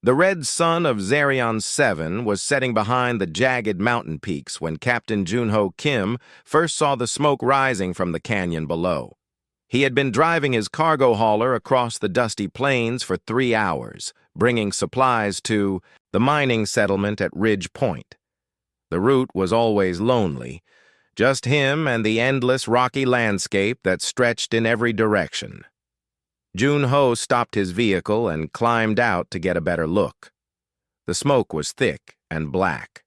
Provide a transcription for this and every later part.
The red sun of Zerion 7 was setting behind the jagged mountain peaks when Captain Junho Kim first saw the smoke rising from the canyon below. He had been driving his cargo hauler across the dusty plains for 3 hours, bringing supplies to the mining settlement at Ridge Point. The route was always lonely, just him and the endless rocky landscape that stretched in every direction. Junho stopped his vehicle and climbed out to get a better look. The smoke was thick and black.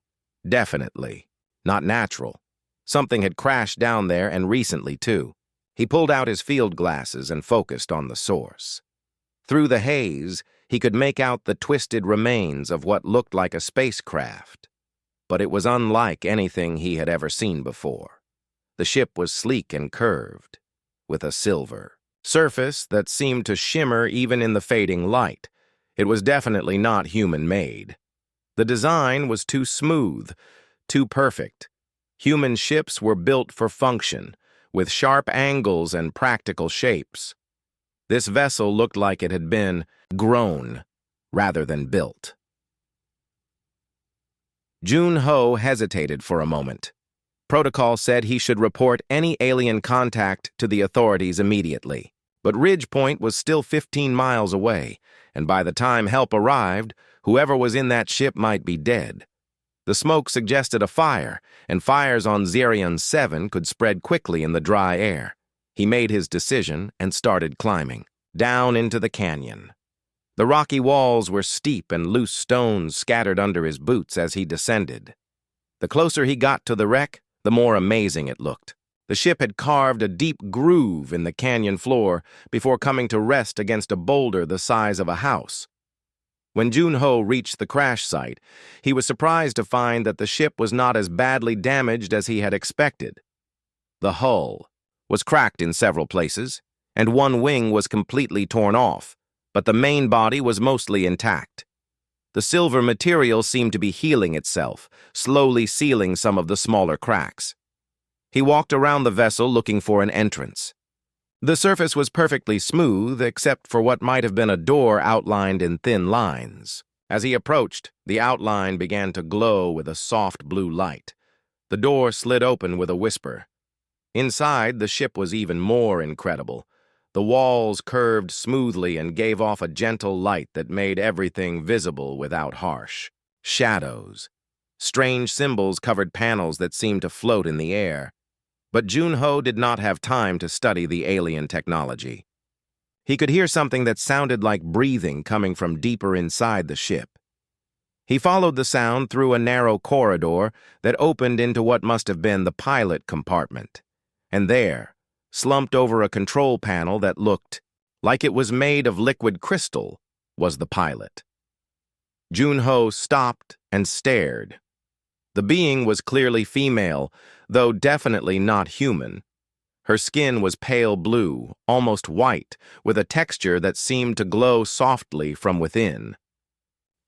Definitely not natural. Something had crashed down there, and recently, too. He pulled out his field glasses and focused on the source. Through the haze, he could make out the twisted remains of what looked like a spacecraft. But it was unlike anything he had ever seen before. The ship was sleek and curved, with a silver surface that seemed to shimmer even in the fading light. It was definitely not human-made. The design was too smooth, too perfect. Human ships were built for function, with sharp angles and practical shapes. This vessel looked like it had been grown rather than built. Junho hesitated for a moment. Protocol said he should report any alien contact to the authorities immediately. But Ridge Point was still 15 miles away, and by the time help arrived, whoever was in that ship might be dead. The smoke suggested a fire, and fires on Zerion 7 could spread quickly in the dry air. He made his decision and started climbing, down into the canyon. The rocky walls were steep and loose stones scattered under his boots as he descended. The closer he got to the wreck, the more amazing it looked. The ship had carved a deep groove in the canyon floor before coming to rest against a boulder the size of a house. When Junho reached the crash site, he was surprised to find that the ship was not as badly damaged as he had expected. The hull was cracked in several places, and one wing was completely torn off, but the main body was mostly intact. The silver material seemed to be healing itself, slowly sealing some of the smaller cracks. He walked around the vessel looking for an entrance. The surface was perfectly smooth, except for what might have been a door outlined in thin lines. As he approached, the outline began to glow with a soft blue light. The door slid open with a whisper. Inside, the ship was even more incredible. The walls curved smoothly and gave off a gentle light that made everything visible without harsh shadows. Strange symbols covered panels that seemed to float in the air. But Junho did not have time to study the alien technology. He could hear something that sounded like breathing coming from deeper inside the ship. He followed the sound through a narrow corridor that opened into what must have been the pilot compartment. And there, slumped over a control panel that looked like it was made of liquid crystal, was the pilot. Junho stopped and stared. The being was clearly female, though definitely not human. Her skin was pale blue, almost white, with a texture that seemed to glow softly from within.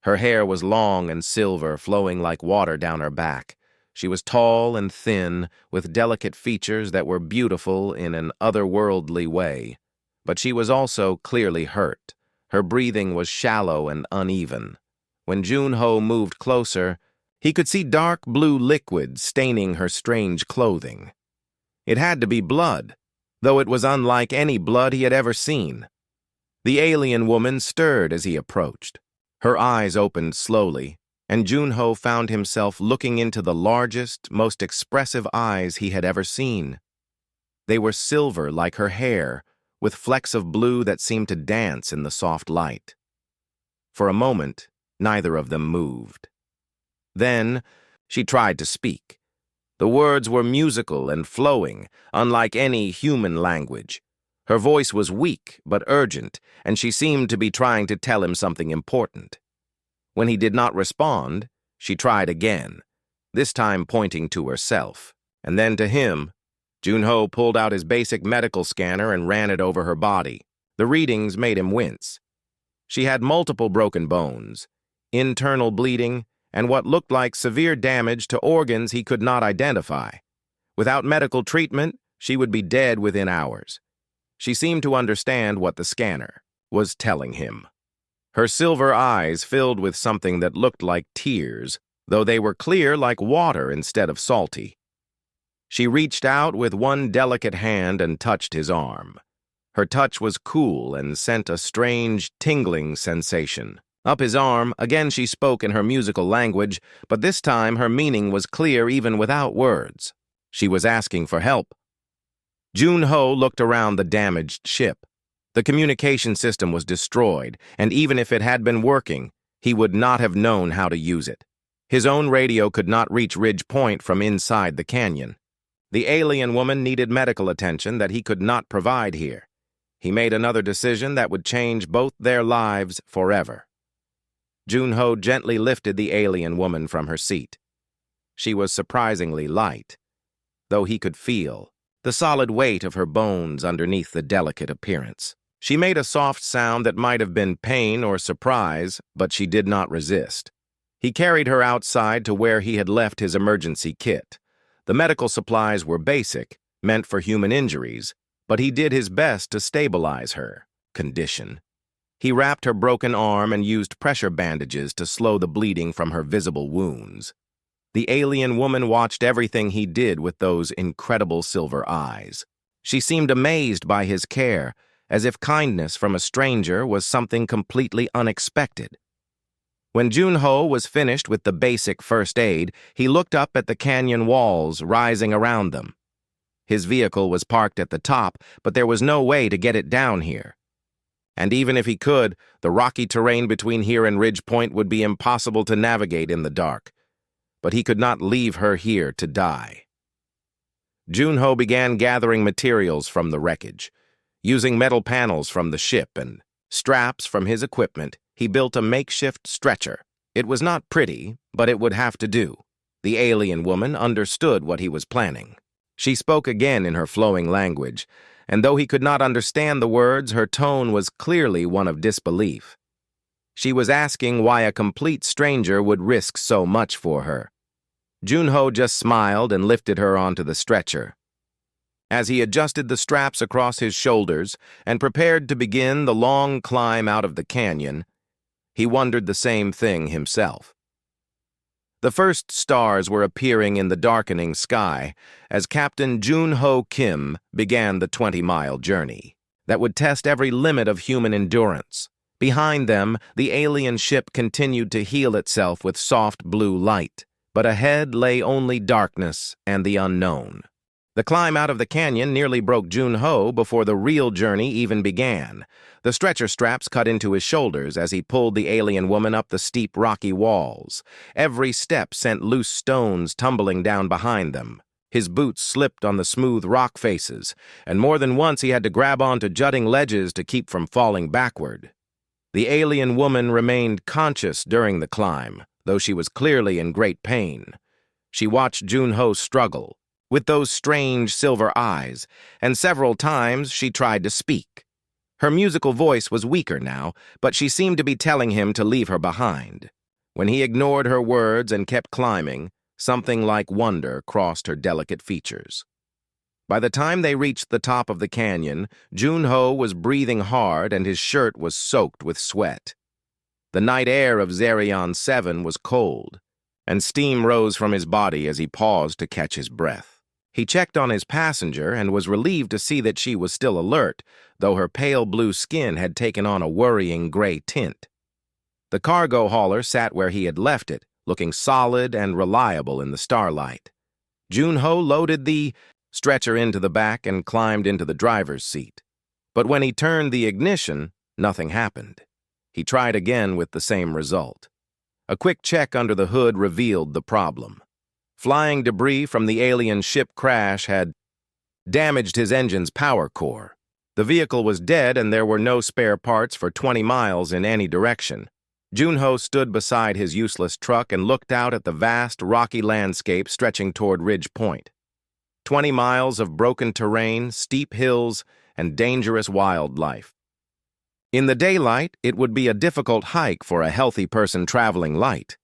Her hair was long and silver, flowing like water down her back. She was tall and thin, with delicate features that were beautiful in an otherworldly way. But she was also clearly hurt. Her breathing was shallow and uneven. When Junho moved closer, he could see dark blue liquid staining her strange clothing. It had to be blood, though it was unlike any blood he had ever seen. The alien woman stirred as he approached. Her eyes opened slowly, and Junho found himself looking into the largest, most expressive eyes he had ever seen. They were silver like her hair, with flecks of blue that seemed to dance in the soft light. For a moment, neither of them moved. Then, she tried to speak. The words were musical and flowing, unlike any human language. Her voice was weak but urgent, and she seemed to be trying to tell him something important. When he did not respond, she tried again, this time pointing to herself, and then to him. Junho pulled out his basic medical scanner and ran it over her body. The readings made him wince. She had multiple broken bones, internal bleeding, and what looked like severe damage to organs he could not identify. Without medical treatment, she would be dead within hours. She seemed to understand what the scanner was telling him. Her silver eyes filled with something that looked like tears, though they were clear like water instead of salty. She reached out with one delicate hand and touched his arm. Her touch was cool and sent a strange, tingling sensation. Up his arm, again she spoke in her musical language, but this time her meaning was clear even without words. She was asking for help. Jun-ho looked around the damaged ship. The communication system was destroyed, and even if it had been working, he would not have known how to use it. His own radio could not reach Ridge Point from inside the canyon. The alien woman needed medical attention that he could not provide here. He made another decision that would change both their lives forever. Jun-ho gently lifted the alien woman from her seat. She was surprisingly light, though he could feel the solid weight of her bones underneath the delicate appearance. She made a soft sound that might have been pain or surprise, but she did not resist. He carried her outside to where he had left his emergency kit. The medical supplies were basic, meant for human injuries, but he did his best to stabilize her condition. He wrapped her broken arm and used pressure bandages to slow the bleeding from her visible wounds. The alien woman watched everything he did with those incredible silver eyes. She seemed amazed by his care, as if kindness from a stranger was something completely unexpected. When Jun-ho was finished with the basic first aid, he looked up at the canyon walls rising around them. His vehicle was parked at the top, but there was no way to get it down here. And even if he could, the rocky terrain between here and Ridge Point would be impossible to navigate in the dark. But he could not leave her here to die. Jun-ho began gathering materials from the wreckage. Using metal panels from the ship and straps from his equipment, he built a makeshift stretcher. It was not pretty, but it would have to do. The alien woman understood what he was planning. She spoke again in her flowing language, and though he could not understand the words, her tone was clearly one of disbelief. She was asking why a complete stranger would risk so much for her. Jun-ho just smiled and lifted her onto the stretcher. As he adjusted the straps across his shoulders and prepared to begin the long climb out of the canyon, he wondered the same thing himself. The first stars were appearing in the darkening sky as Captain Jun-ho Kim began the 20-mile journey that would test every limit of human endurance. Behind them, the alien ship continued to heal itself with soft blue light, but ahead lay only darkness and the unknown. The climb out of the canyon nearly broke Jun-ho before the real journey even began. The stretcher straps cut into his shoulders as he pulled the alien woman up the steep rocky walls. Every step sent loose stones tumbling down behind them. His boots slipped on the smooth rock faces, and more than once he had to grab onto jutting ledges to keep from falling backward. The alien woman remained conscious during the climb, though she was clearly in great pain. She watched Jun-ho struggle with those strange silver eyes, and several times she tried to speak. Her musical voice was weaker now, but she seemed to be telling him to leave her behind. When he ignored her words and kept climbing, something like wonder crossed her delicate features. By the time they reached the top of the canyon, Jun-ho was breathing hard and his shirt was soaked with sweat. The night air of Zerion 7 was cold, and steam rose from his body as he paused to catch his breath. He checked on his passenger and was relieved to see that she was still alert, though her pale blue skin had taken on a worrying gray tint. The cargo hauler sat where he had left it, looking solid and reliable in the starlight. Jun-ho loaded the stretcher into the back and climbed into the driver's seat. But when he turned the ignition, nothing happened. He tried again with the same result. A quick check under the hood revealed the problem. Flying debris from the alien ship crash had damaged his engine's power core. The vehicle was dead and there were no spare parts for 20 miles in any direction. Jun-ho stood beside his useless truck and looked out at the vast, rocky landscape stretching toward Ridge Point. 20 miles of broken terrain, steep hills, and dangerous wildlife. In the daylight, it would be a difficult hike for a healthy person traveling light.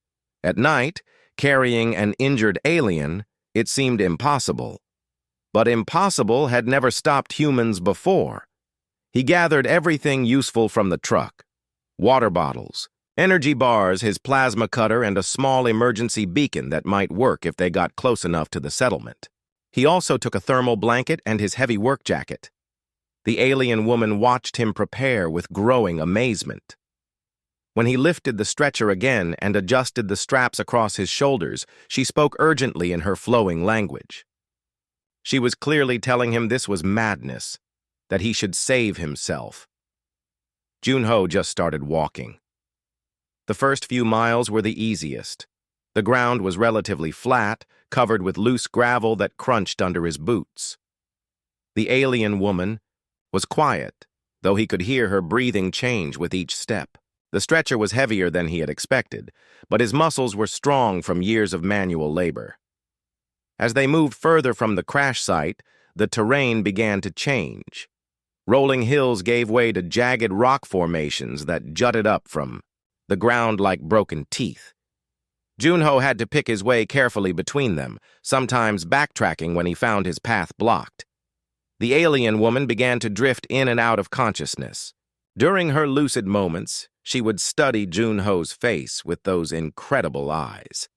At night, carrying an injured alien, it seemed impossible. But impossible had never stopped humans before. He gathered everything useful from the truck. water bottles, energy bars, his plasma cutter, and a small emergency beacon that might work if they got close enough to the settlement. He also took a thermal blanket and his heavy work jacket. The alien woman watched him prepare with growing amazement. When he lifted the stretcher again and adjusted the straps across his shoulders, she spoke urgently in her flowing language. She was clearly telling him this was madness, that he should save himself. Junho just started walking. The first few miles were the easiest. The ground was relatively flat, covered with loose gravel that crunched under his boots. The alien woman was quiet, though he could hear her breathing change with each step. The stretcher was heavier than he had expected, but his muscles were strong from years of manual labor. As they moved further from the crash site, the terrain began to change. Rolling hills gave way to jagged rock formations that jutted up from the ground like broken teeth. Junho had to pick his way carefully between them, sometimes backtracking when he found his path blocked. The alien woman began to drift in and out of consciousness. During her lucid moments, she would study Junho's face with those incredible eyes.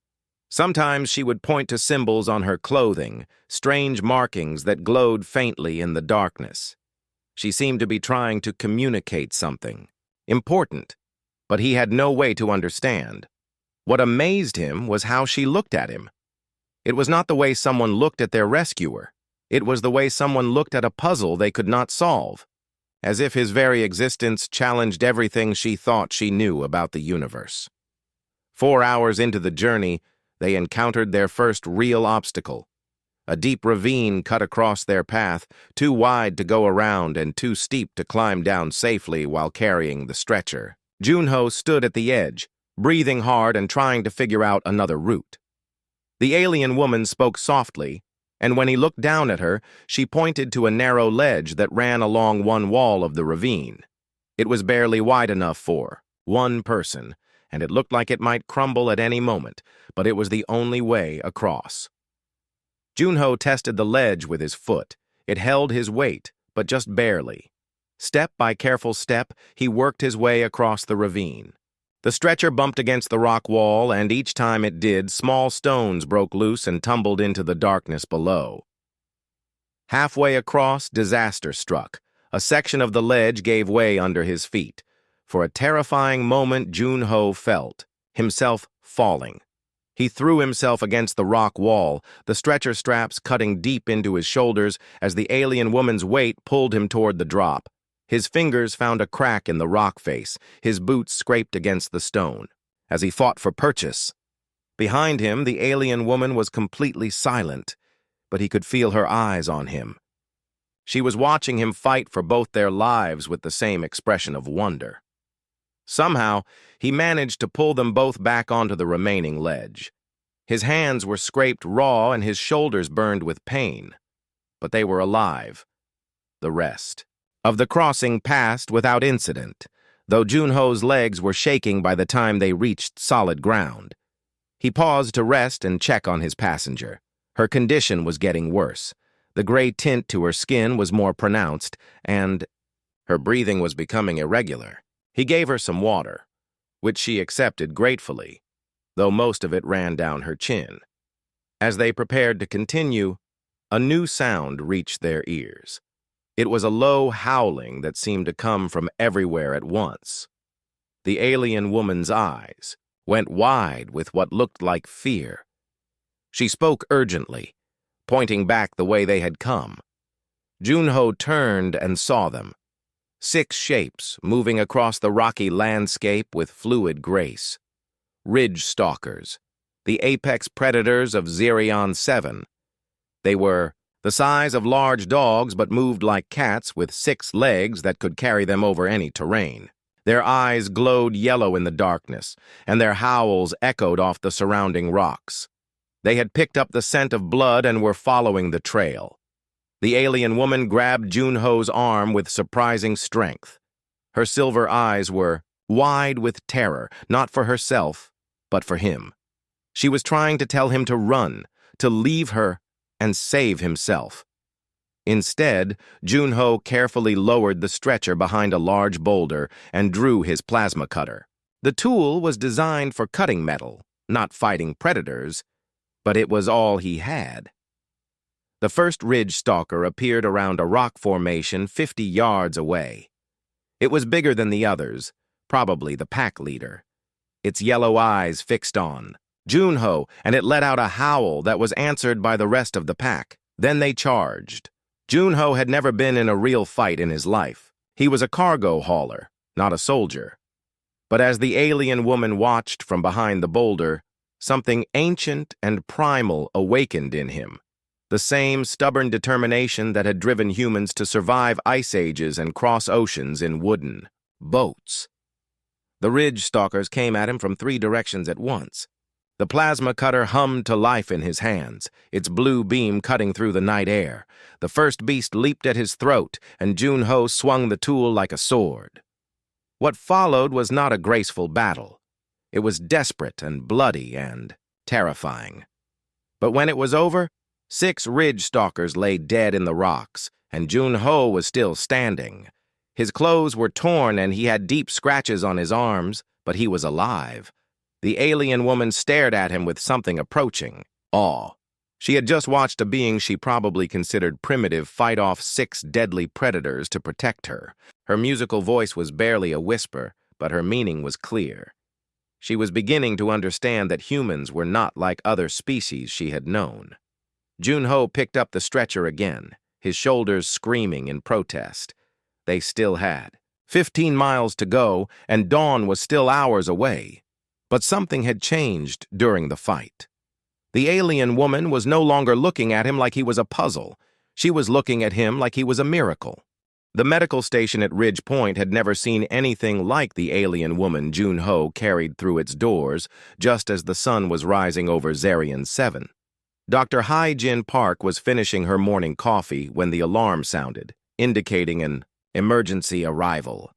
Sometimes she would point to symbols on her clothing, strange markings that glowed faintly in the darkness. She seemed to be trying to communicate something important, but he had no way to understand. What amazed him was how she looked at him. It was not the way someone looked at their rescuer. It was the way someone looked at a puzzle they could not solve, as if his very existence challenged everything she thought she knew about the universe. 4 hours into the journey, they encountered their first real obstacle. A deep ravine cut across their path, too wide to go around and too steep to climb down safely while carrying the stretcher. Junho stood at the edge, breathing hard and trying to figure out another route. The alien woman spoke softly, and when he looked down at her, she pointed to a narrow ledge that ran along one wall of the ravine. It was barely wide enough for one person, and it looked like it might crumble at any moment, but it was the only way across. Junho tested the ledge with his foot. It held his weight, but just barely. Step by careful step, he worked his way across the ravine. The stretcher bumped against the rock wall, and each time it did, small stones broke loose and tumbled into the darkness below. Halfway across, disaster struck. A section of the ledge gave way under his feet. For a terrifying moment, Junho felt himself falling. He threw himself against the rock wall, the stretcher straps cutting deep into his shoulders as the alien woman's weight pulled him toward the drop. His fingers found a crack in the rock face. His boots scraped against the stone as he fought for purchase. Behind him, the alien woman was completely silent, but he could feel her eyes on him. She was watching him fight for both their lives with the same expression of wonder. Somehow, he managed to pull them both back onto the remaining ledge. His hands were scraped raw and his shoulders burned with pain, but they were alive. The rest of the crossing passed without incident, though Junho's legs were shaking by the time they reached solid ground. He paused to rest and check on his passenger. Her condition was getting worse. The gray tint to her skin was more pronounced, and her breathing was becoming irregular. He gave her some water, which she accepted gratefully, though most of it ran down her chin. As they prepared to continue, a new sound reached their ears. It was a low howling that seemed to come from everywhere at once. The alien woman's eyes went wide with what looked like fear. She spoke urgently, pointing back the way they had come. Junho turned and saw them. 6 shapes moving across the rocky landscape with fluid grace. Ridge stalkers, the apex predators of Xerion 7. They were the size of large dogs but moved like cats with 6 legs that could carry them over any terrain. Their eyes glowed yellow in the darkness, and their howls echoed off the surrounding rocks. They had picked up the scent of blood and were following the trail. The alien woman grabbed Junho's arm with surprising strength. Her silver eyes were wide with terror, not for herself, but for him. She was trying to tell him to run, to leave her, and save himself. Instead, Junho carefully lowered the stretcher behind a large boulder and drew his plasma cutter. The tool was designed for cutting metal, not fighting predators, but it was all he had. The first ridge stalker appeared around a rock formation 50 yards away. It was bigger than the others, probably the pack leader. Its yellow eyes fixed on Junho, and it let out a howl that was answered by the rest of the pack. Then they charged. Junho had never been in a real fight in his life. He was a cargo hauler, not a soldier. But as the alien woman watched from behind the boulder, something ancient and primal awakened in him. The same stubborn determination that had driven humans to survive ice ages and cross oceans in wooden boats. The ridge stalkers came at him from 3 directions at once. The plasma cutter hummed to life in his hands, its blue beam cutting through the night air. The first beast leaped at his throat, and Junho swung the tool like a sword. What followed was not a graceful battle. It was desperate and bloody and terrifying. But when it was over, 6 ridge stalkers lay dead in the rocks, and Junho was still standing. His clothes were torn and he had deep scratches on his arms, but he was alive. The alien woman stared at him with something approaching awe. She had just watched a being she probably considered primitive fight off 6 deadly predators to protect her. Her musical voice was barely a whisper, but her meaning was clear. She was beginning to understand that humans were not like other species she had known. Junho picked up the stretcher again, his shoulders screaming in protest. They still had 15 miles to go, and dawn was still hours away. But something had changed during the fight. The alien woman was no longer looking at him like he was a puzzle. She was looking at him like he was a miracle. The medical station at Ridge Point had never seen anything like the alien woman Junho carried through its doors just as the sun was rising over Zarian 7. Dr. Hai-Jin Park was finishing her morning coffee when the alarm sounded, indicating an emergency arrival.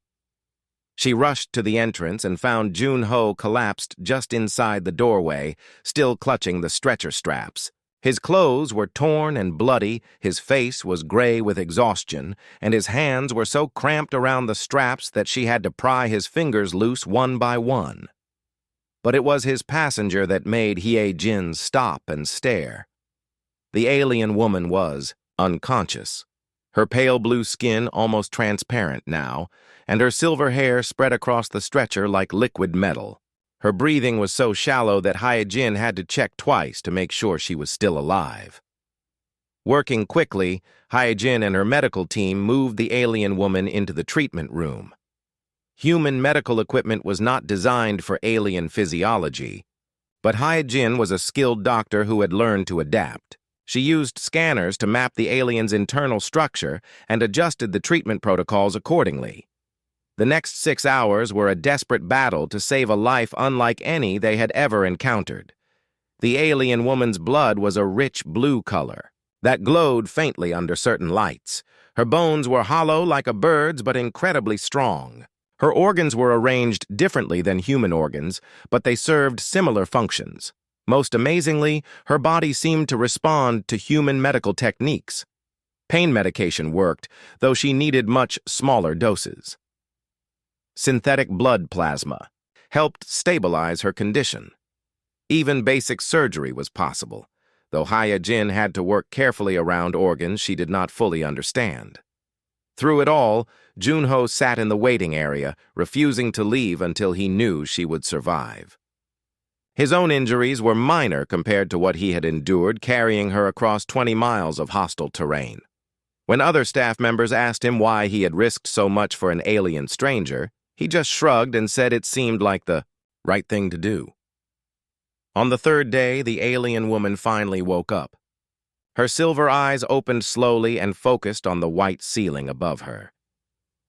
She rushed to the entrance and found Junho collapsed just inside the doorway, still clutching the stretcher straps. His clothes were torn and bloody, his face was gray with exhaustion, and his hands were so cramped around the straps that she had to pry his fingers loose one by one. But it was his passenger that made Hye-Jin stop and stare. The alien woman was unconscious. Her pale blue skin almost transparent now, and her silver hair spread across the stretcher like liquid metal. Her breathing was so shallow that Hye-Jin had to check twice to make sure she was still alive. Working quickly, Hye-Jin and her medical team moved the alien woman into the treatment room. Human medical equipment was not designed for alien physiology, but Hye-Jin was a skilled doctor who had learned to adapt. She used scanners to map the alien's internal structure and adjusted the treatment protocols accordingly. The next 6 hours were a desperate battle to save a life unlike any they had ever encountered. The alien woman's blood was a rich blue color that glowed faintly under certain lights. Her bones were hollow like a bird's but incredibly strong. Her organs were arranged differently than human organs, but they served similar functions. Most amazingly, her body seemed to respond to human medical techniques. Pain medication worked, though she needed much smaller doses. Synthetic blood plasma helped stabilize her condition. Even basic surgery was possible, though Hye-Jin had to work carefully around organs she did not fully understand. Through it all, Junho sat in the waiting area, refusing to leave until he knew she would survive. His own injuries were minor compared to what he had endured carrying her across 20 miles of hostile terrain. When other staff members asked him why he had risked so much for an alien stranger, he just shrugged and said it seemed like the right thing to do. On the 3rd day, the alien woman finally woke up. Her silver eyes opened slowly and focused on the white ceiling above her.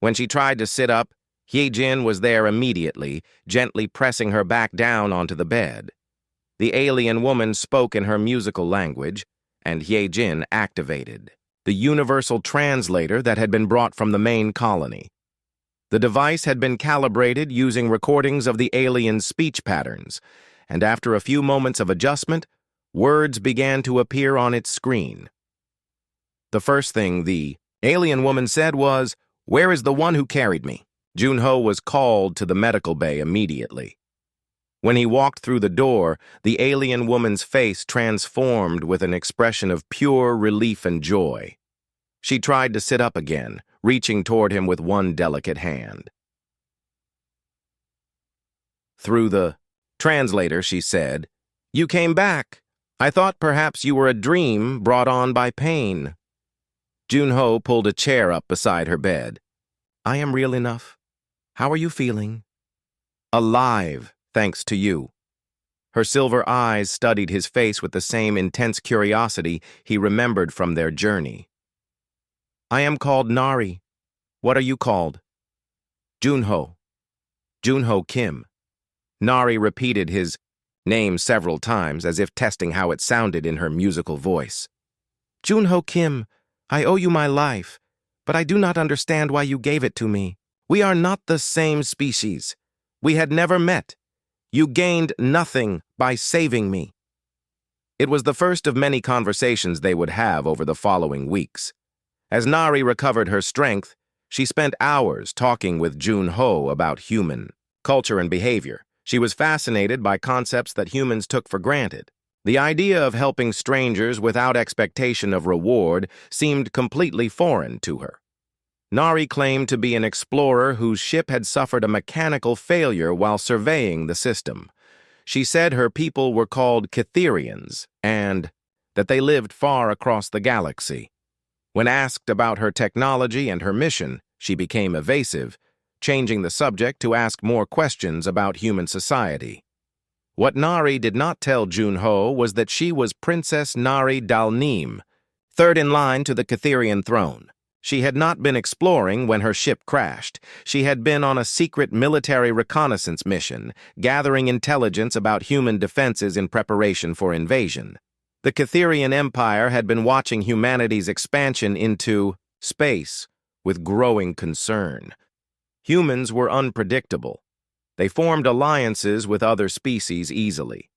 When she tried to sit up, Hye-Jin was there immediately, gently pressing her back down onto the bed. The alien woman spoke in her musical language, and Hye-Jin activated the universal translator that had been brought from the main colony. The device had been calibrated using recordings of the alien's speech patterns, and after a few moments of adjustment, words began to appear on its screen. The first thing the alien woman said was, "Where is the one who carried me?" Junho was called to the medical bay immediately. When he walked through the door, the alien woman's face transformed with an expression of pure relief and joy. She tried to sit up again, reaching toward him with one delicate hand. Through the translator, she said, "You came back. I thought perhaps you were a dream brought on by pain." Junho pulled a chair up beside her bed. "I am real enough. How are you feeling?" "Alive, thanks to you." Her silver eyes studied his face with the same intense curiosity he remembered from their journey. "I am called Nari. What are you called?" "Junho. Junho Kim." Nari repeated his name several times as if testing how it sounded in her musical voice. "Junho Kim, I owe you my life, but I do not understand why you gave it to me. We are not the same species. We had never met. You gained nothing by saving me." It was the first of many conversations they would have over the following weeks. As Nari recovered her strength, she spent hours talking with Junho about human culture and behavior. She was fascinated by concepts that humans took for granted. The idea of helping strangers without expectation of reward seemed completely foreign to her. Nari claimed to be an explorer whose ship had suffered a mechanical failure while surveying the system. She said her people were called Cytherians and that they lived far across the galaxy. When asked about her technology and her mission, she became evasive, changing the subject to ask more questions about human society. What Nari did not tell Junho was that she was Princess Nari Dalneem, third in line to the Cytherian throne. She had not been exploring when her ship crashed. She had been on a secret military reconnaissance mission, gathering intelligence about human defenses in preparation for invasion. The Cytherian Empire had been watching humanity's expansion into space with growing concern. Humans were unpredictable. They formed alliances with other species easily.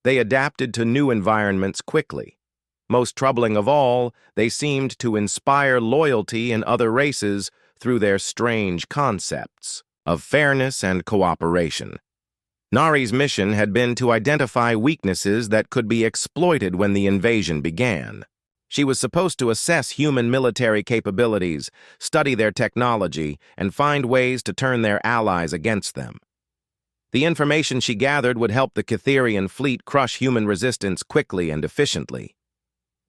They adapted to new environments quickly. Most troubling of all, they seemed to inspire loyalty in other races through their strange concepts of fairness and cooperation. Nari's mission had been to identify weaknesses that could be exploited when the invasion began. She was supposed to assess human military capabilities, study their technology, and find ways to turn their allies against them. The information she gathered would help the Cytherian fleet crush human resistance quickly and efficiently.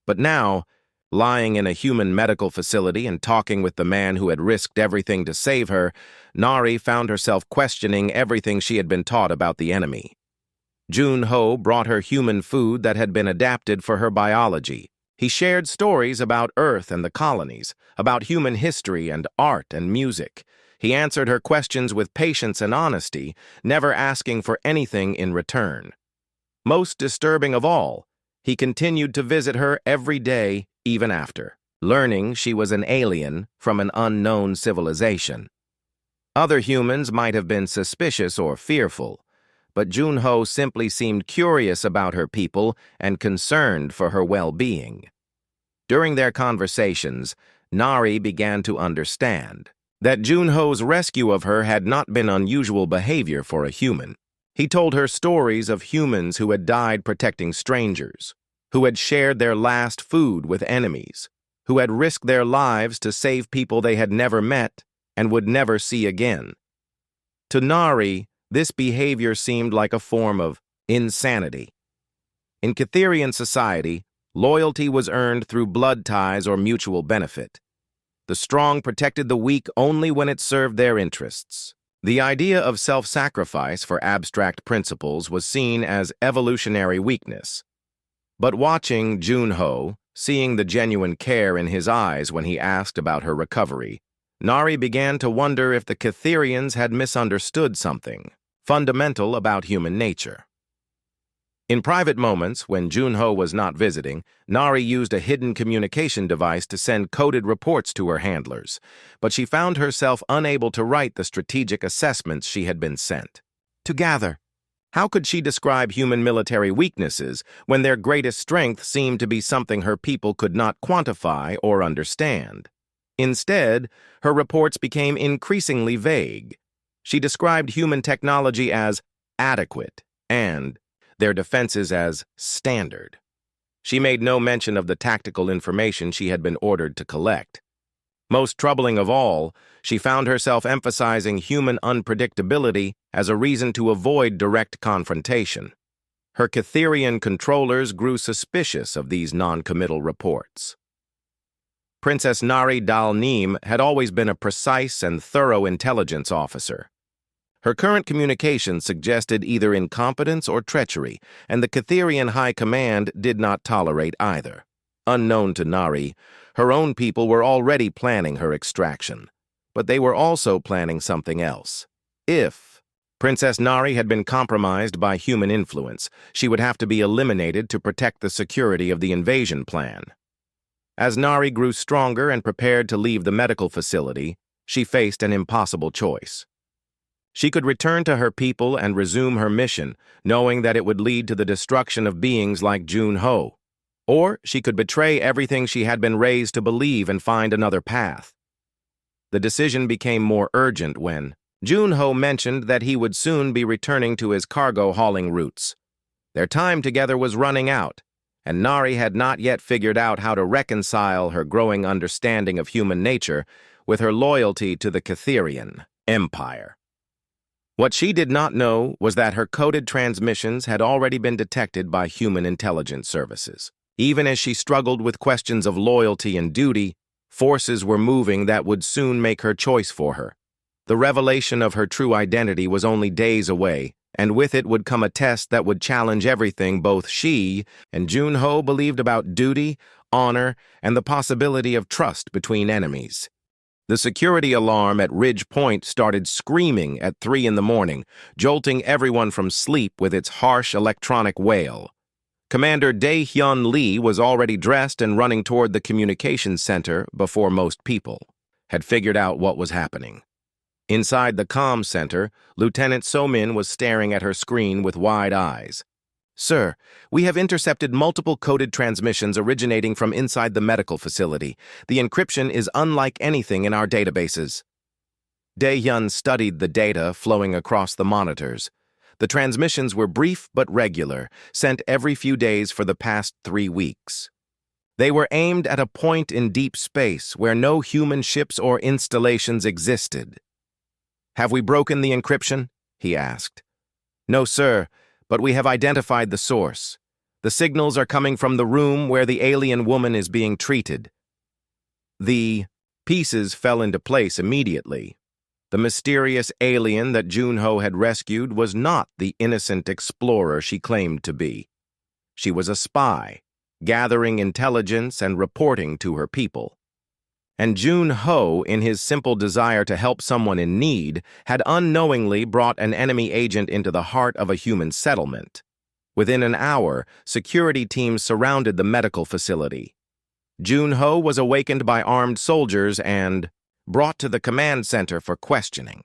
But now, lying in a human medical facility and talking with the man who had risked everything to save her, Nari found herself questioning everything she had been taught about the enemy. Junho brought her human food that had been adapted for her biology. He shared stories about Earth and the colonies, about human history and art and music. He answered her questions with patience and honesty, never asking for anything in return. Most disturbing of all, he continued to visit her every day, even after, learning she was an alien from an unknown civilization. Other humans might have been suspicious or fearful, but Junho simply seemed curious about her people and concerned for her well-being. During their conversations, Nari began to understand that Junho's rescue of her had not been unusual behavior for a human. He told her stories of humans who had died protecting strangers, who had shared their last food with enemies, who had risked their lives to save people they had never met and would never see again. To Nari, this behavior seemed like a form of insanity. In Cytherian society, loyalty was earned through blood ties or mutual benefit. The strong protected the weak only when it served their interests. The idea of self-sacrifice for abstract principles was seen as evolutionary weakness. But watching Junho, seeing the genuine care in his eyes when he asked about her recovery, Nari began to wonder if the Cytherians had misunderstood something fundamental about human nature. In private moments, when Junho was not visiting, Nari used a hidden communication device to send coded reports to her handlers, but she found herself unable to write the strategic assessments she had been sent. To gather How could she describe human military weaknesses when their greatest strength seemed to be something her people could not quantify or understand? Instead, her reports became increasingly vague. She described human technology as adequate and their defenses as standard. She made no mention of the tactical information she had been ordered to collect. Most troubling of all, she found herself emphasizing human unpredictability as a reason to avoid direct confrontation. Her Catherian controllers grew suspicious of these non-committal reports. Princess Nari Dal-Neem had always been a precise and thorough intelligence officer. Her current communications suggested either incompetence or treachery, and the Catherian High Command did not tolerate either. Unknown to Nari, her own people were already planning her extraction, but they were also planning something else. If Princess Nari had been compromised by human influence, she would have to be eliminated to protect the security of the invasion plan. As Nari grew stronger and prepared to leave the medical facility, she faced an impossible choice. She could return to her people and resume her mission, knowing that it would lead to the destruction of beings like Jun-Ho. Or she could betray everything she had been raised to believe and find another path. The decision became more urgent when Jun-Ho mentioned that he would soon be returning to his cargo hauling routes. Their time together was running out, and Nari had not yet figured out how to reconcile her growing understanding of human nature with her loyalty to the Catherian Empire. What she did not know was that her coded transmissions had already been detected by human intelligence services. Even as she struggled with questions of loyalty and duty, forces were moving that would soon make her choice for her. The revelation of her true identity was only days away, and with it would come a test that would challenge everything both she and Jun-Ho believed about duty, honor, and the possibility of trust between enemies. The security alarm at Ridge Point started screaming at 3 in the morning, jolting everyone from sleep with its harsh electronic wail. Commander Dae-Hyun Lee was already dressed and running toward the communications center before most people had figured out what was happening. Inside the comm center, Lieutenant So-min was staring at her screen with wide eyes. "Sir, we have intercepted multiple coded transmissions originating from inside the medical facility. The encryption is unlike anything in our databases." Dae-Hyun studied the data flowing across the monitors. The transmissions were brief but regular, sent every few days for the past 3 weeks. They were aimed at a point in deep space where no human ships or installations existed. "Have we broken the encryption?" he asked. "No, sir. But we have identified the source. The signals are coming from the room where the alien woman is being treated." The pieces fell into place immediately. The mysterious alien that Jun-Ho had rescued was not the innocent explorer she claimed to be. She was a spy, gathering intelligence and reporting to her people. And Jun-Ho, in his simple desire to help someone in need, had unknowingly brought an enemy agent into the heart of a human settlement. Within an hour, security teams surrounded the medical facility. Jun-Ho was awakened by armed soldiers and brought to the command center for questioning.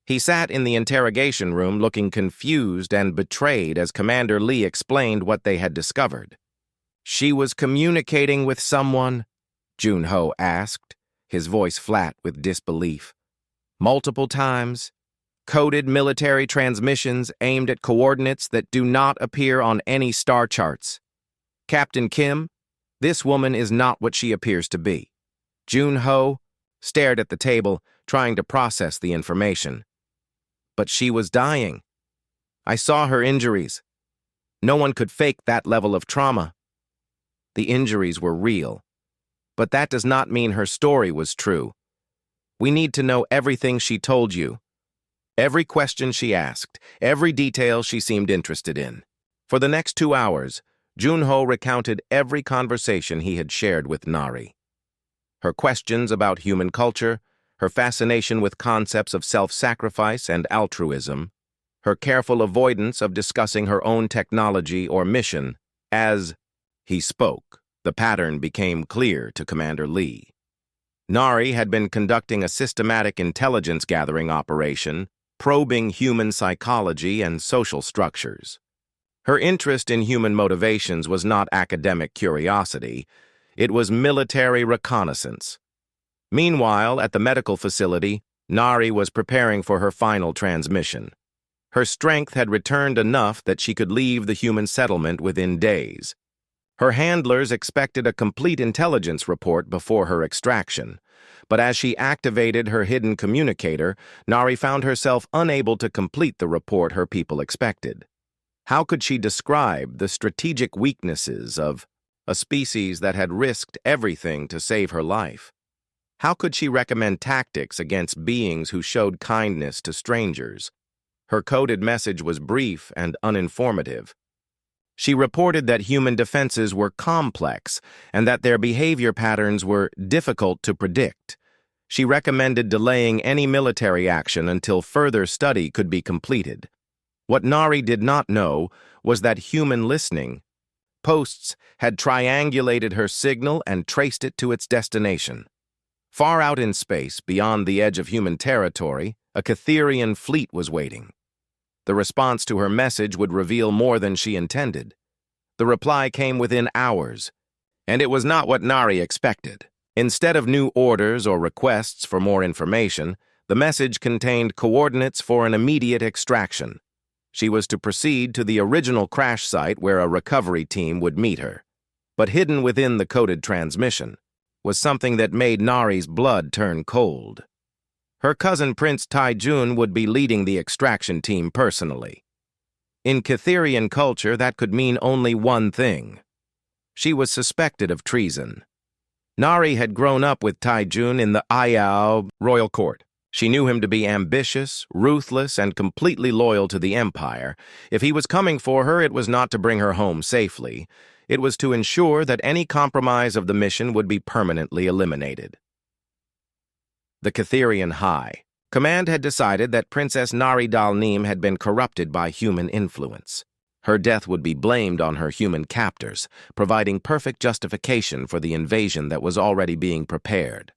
He sat in the interrogation room looking confused and betrayed as Commander Lee explained what they had discovered. "She was communicating with someone?" Jun-Ho asked, his voice flat with disbelief. "Multiple times? Coded military transmissions aimed at coordinates that do not appear on any star charts. Captain Kim, this woman is not what she appears to be." Jun-Ho stared at the table, trying to process the information. "But she was dying. I saw her injuries. No one could fake that level of trauma." The injuries were real. But that does not mean her story was true. We need to know everything she told you. Every question she asked, every detail she seemed interested in. For the next 2 hours, Jun-Ho recounted every conversation he had shared with Nari. Her questions about human culture, her fascination with concepts of self-sacrifice and altruism, her careful avoidance of discussing her own technology or mission. As he spoke, the pattern became clear to Commander Lee. Nari had been conducting a systematic intelligence-gathering operation, probing human psychology and social structures. Her interest in human motivations was not academic curiosity, it was military reconnaissance. Meanwhile, at the medical facility, Nari was preparing for her final transmission. Her strength had returned enough that she could leave the human settlement within days. Her handlers expected a complete intelligence report before her extraction, but as she activated her hidden communicator, Nari found herself unable to complete the report her people expected. How could she describe the strategic weaknesses of a species that had risked everything to save her life? How could she recommend tactics against beings who showed kindness to strangers? Her coded message was brief and uninformative. She reported that human defenses were complex and that their behavior patterns were difficult to predict. She recommended delaying any military action until further study could be completed. What Nari did not know was that human listening posts had triangulated her signal and traced it to its destination. Far out in space, beyond the edge of human territory, a Catherian fleet was waiting. The response to her message would reveal more than she intended. The reply came within hours, and it was not what Nari expected. Instead of new orders or requests for more information, the message contained coordinates for an immediate extraction. She was to proceed to the original crash site where a recovery team would meet her. But hidden within the coded transmission was something that made Nari's blood turn cold. Her cousin Prince Taijun would be leading the extraction team personally. In Catherian culture, that could mean only one thing. She was suspected of treason. Nari had grown up with Taijun in the Ayao royal court. She knew him to be ambitious, ruthless, and completely loyal to the empire. If he was coming for her, it was not to bring her home safely. It was to ensure that any compromise of the mission would be permanently eliminated. The Catherian High Command had decided that Princess Nari Dalnim had been corrupted by human influence. Her death would be blamed on her human captors, providing perfect justification for the invasion that was already being prepared.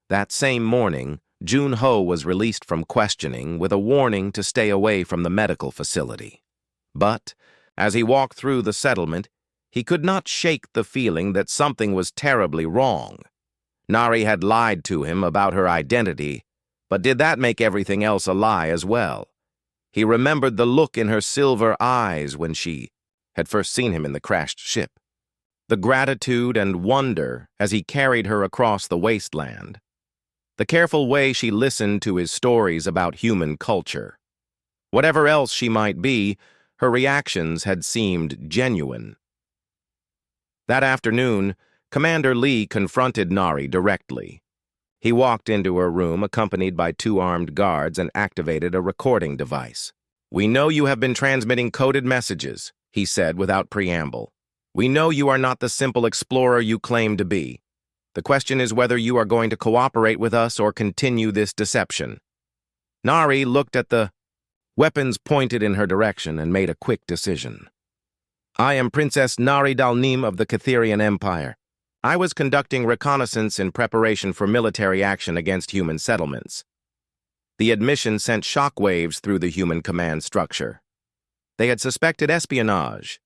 That same morning, Jun Ho was released from questioning with a warning to stay away from the medical facility. But, as he walked through the settlement, he could not shake the feeling that something was terribly wrong. Nari had lied to him about her identity, but did that make everything else a lie as well? He remembered the look in her silver eyes when she had first seen him in the crashed ship, the gratitude and wonder as he carried her across the wasteland, the careful way she listened to his stories about human culture. Whatever else she might be, her reactions had seemed genuine. That afternoon, Commander Lee confronted Nari directly. He walked into her room accompanied by 2 armed guards and activated a recording device. "We know you have been transmitting coded messages," he said without preamble. "We know you are not the simple explorer you claim to be. The question is whether you are going to cooperate with us or continue this deception." Nari looked at the weapons pointed in her direction and made a quick decision. "I am Princess Nari Dalnim of the Catherian Empire. I was conducting reconnaissance in preparation for military action against human settlements." The admission sent shockwaves through the human command structure. They had suspected espionage,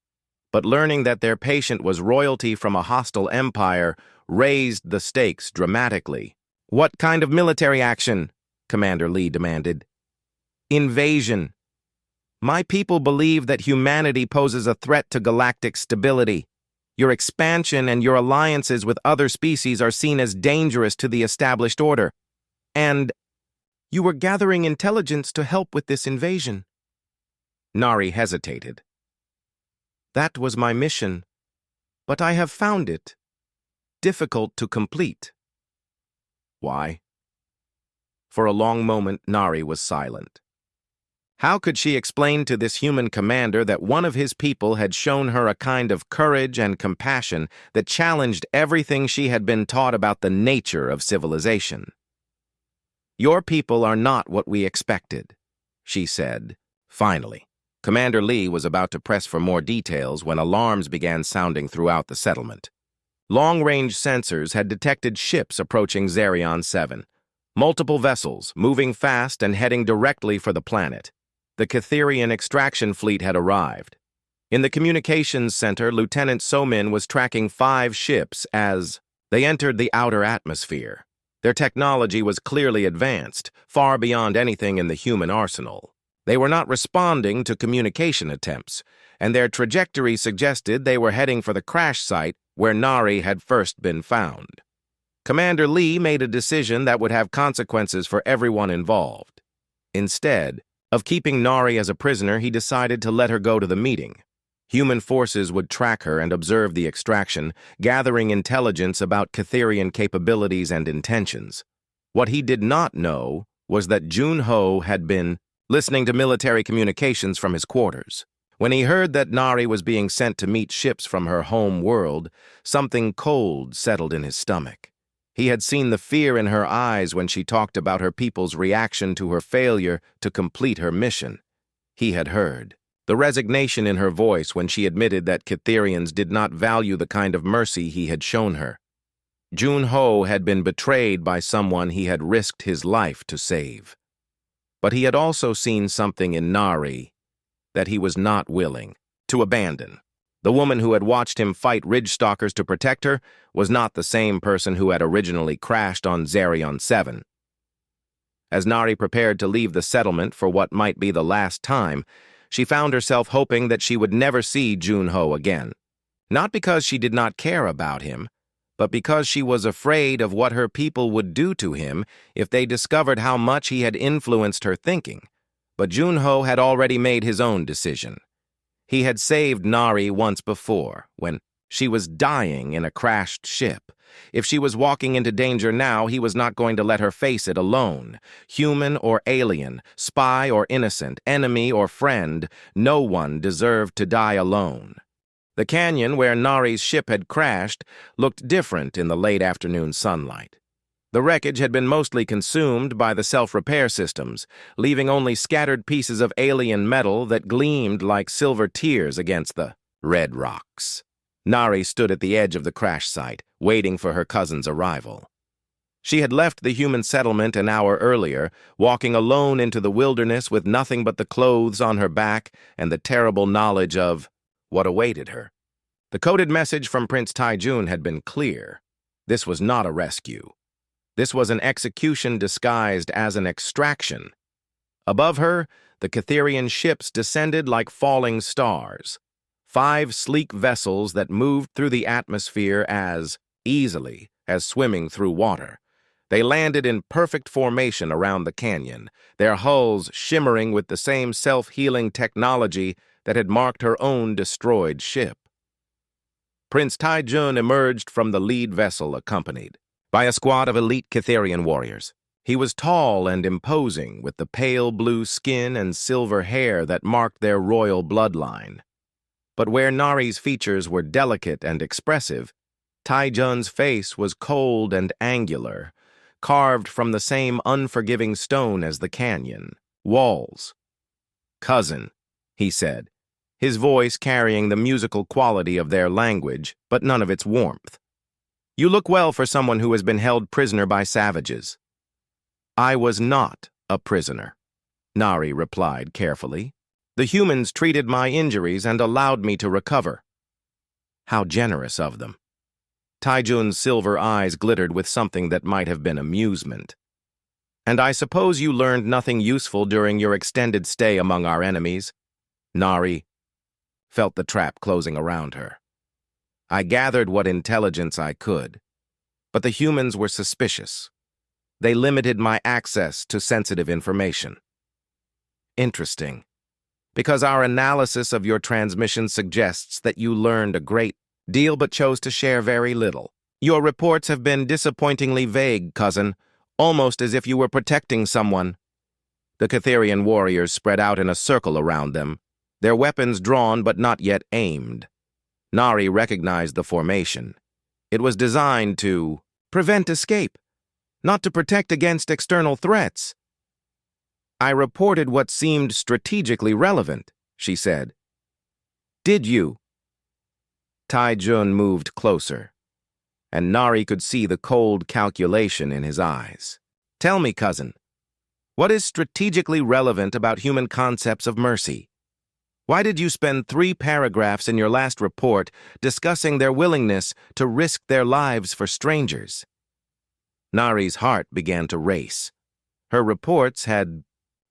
but learning that their patient was royalty from a hostile empire raised the stakes dramatically. "What kind of military action?" Commander Lee demanded. "Invasion. My people believe that humanity poses a threat to galactic stability. Your expansion and your alliances with other species are seen as dangerous to the established order. And you were gathering intelligence to help with this invasion." Nari hesitated. "That was my mission, but I have found it difficult to complete." "Why?" For a long moment, Nari was silent. How could she explain to this human commander that one of his people had shown her a kind of courage and compassion that challenged everything she had been taught about the nature of civilization? "Your people are not what we expected," she said, finally. Commander Lee was about to press for more details when alarms began sounding throughout the settlement. Long-range sensors had detected ships approaching Zerion 7. Multiple vessels, moving fast and heading directly for the planet. The Catherian extraction fleet had arrived. In the communications center, Lieutenant Somin was tracking 5 ships as they entered the outer atmosphere. Their technology was clearly advanced, far beyond anything in the human arsenal. They were not responding to communication attempts, and their trajectory suggested they were heading for the crash site where Nari had first been found. Commander Lee made a decision that would have consequences for everyone involved. Instead of keeping Nari as a prisoner, he decided to let her go to the meeting. Human forces would track her and observe the extraction, gathering intelligence about Catherian capabilities and intentions. What he did not know was that Jun-Ho had been listening to military communications from his quarters. When he heard that Nari was being sent to meet ships from her home world, something cold settled in his stomach. He had seen the fear in her eyes when she talked about her people's reaction to her failure to complete her mission. He had heard the resignation in her voice when she admitted that Catherians did not value the kind of mercy he had shown her. Jun-Ho had been betrayed by someone he had risked his life to save. But he had also seen something in Nari that he was not willing to abandon. The woman who had watched him fight ridgestalkers to protect her was not the same person who had originally crashed on Zerion 7. As Nari prepared to leave the settlement for what might be the last time, she found herself hoping that she would never see Jun-Ho again. Not because she did not care about him, but because she was afraid of what her people would do to him if they discovered how much he had influenced her thinking. But Jun-Ho had already made his own decision. He had saved Nari once before, when she was dying in a crashed ship. If she was walking into danger now, he was not going to let her face it alone. Human or alien, spy or innocent, enemy or friend, no one deserved to die alone. The canyon where Nari's ship had crashed looked different in the late afternoon sunlight. The wreckage had been mostly consumed by the self-repair systems, leaving only scattered pieces of alien metal that gleamed like silver tears against the red rocks. Nari stood at the edge of the crash site, waiting for her cousin's arrival. She had left the human settlement an hour earlier, walking alone into the wilderness with nothing but the clothes on her back and the terrible knowledge of what awaited her. The coded message from Prince Taijun had been clear. This was not a rescue. This was an execution disguised as an extraction. Above her, the Catherian ships descended like falling stars. 5 sleek vessels that moved through the atmosphere as easily as swimming through water. They landed in perfect formation around the canyon, their hulls shimmering with the same self-healing technology that had marked her own destroyed ship. Prince Taijun emerged from the lead vessel accompanied by a squad of elite Catherian warriors. He was tall and imposing, with the pale blue skin and silver hair that marked their royal bloodline. But where Nari's features were delicate and expressive, Taijun's face was cold and angular, carved from the same unforgiving stone as the canyon walls. "Cousin," he said, his voice carrying the musical quality of their language, but none of its warmth. "You look well for someone who has been held prisoner by savages." "I was not a prisoner," Nari replied carefully. "The humans treated my injuries and allowed me to recover." How generous of them. Taijun's silver eyes glittered with something that might have been amusement. "And I suppose you learned nothing useful during your extended stay among our enemies?" Nari felt the trap closing around her. "I gathered what intelligence I could, but the humans were suspicious. They limited my access to sensitive information." "Interesting, because our analysis of your transmission suggests that you learned a great deal but chose to share very little. Your reports have been disappointingly vague, cousin, almost as if you were protecting someone." The Catherian warriors spread out in a circle around them, their weapons drawn but not yet aimed. Nari recognized the formation. It was designed to prevent escape, not to protect against external threats. "I reported what seemed strategically relevant," she said. "Did you?" Taijun moved closer, and Nari could see the cold calculation in his eyes. Tell me, cousin, what is strategically relevant about human concepts of mercy? Why did you spend 3 paragraphs in your last report discussing their willingness to risk their lives for strangers? Nari's heart began to race. Her reports had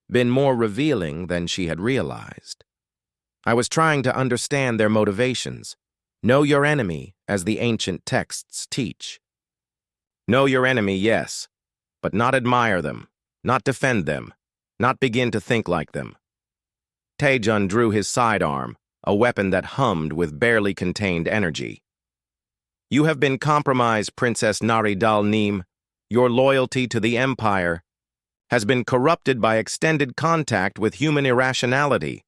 been more revealing than she had realized. I was trying to understand their motivations. Know your enemy, as the ancient texts teach. Know your enemy, yes, but not admire them, not defend them, not begin to think like them. Taejun drew his sidearm, a weapon that hummed with barely contained energy. You have been compromised, Princess Nari Dal-Neem. Your loyalty to the Empire has been corrupted by extended contact with human irrationality.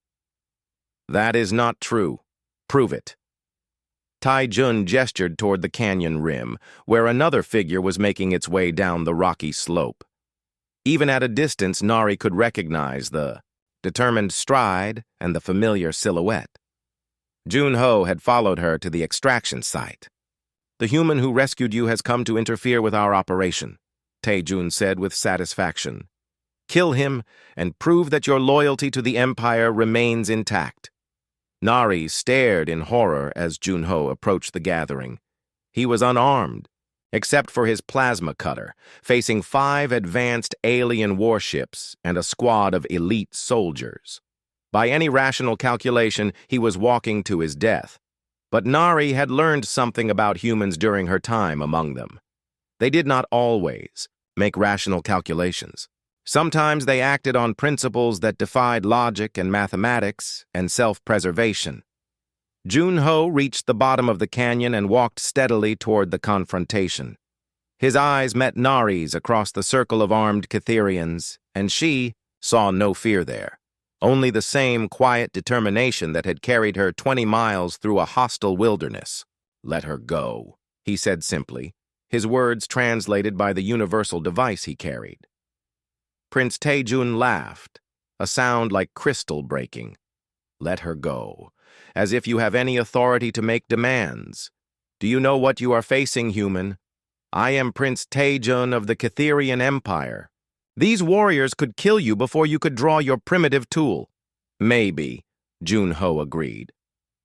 That is not true. Prove it. Taejun gestured toward the canyon rim, where another figure was making its way down the rocky slope. Even at a distance, Nari could recognize the determined stride and the familiar silhouette. Junho had followed her to the extraction site. The human who rescued you has come to interfere with our operation, Taejun said with satisfaction. Kill him and prove that your loyalty to the Empire remains intact. Nari stared in horror as Junho approached the gathering. He was unarmed, except for his plasma cutter, facing 5 advanced alien warships and a squad of elite soldiers. By any rational calculation, he was walking to his death. But Nari had learned something about humans during her time among them. They did not always make rational calculations. Sometimes they acted on principles that defied logic and mathematics and self-preservation. Junho reached the bottom of the canyon and walked steadily toward the confrontation. His eyes met Nari's across the circle of armed Catherians, and she saw no fear there, only the same quiet determination that had carried her 20 miles through a hostile wilderness. Let her go, he said simply, his words translated by the universal device he carried. Prince Taejun laughed, a sound like crystal breaking. Let her go, as if you have any authority to make demands. Do you know what you are facing, human? I am Prince Taejun of the Catherian Empire. These warriors could kill you before you could draw your primitive tool. Maybe, Junho agreed.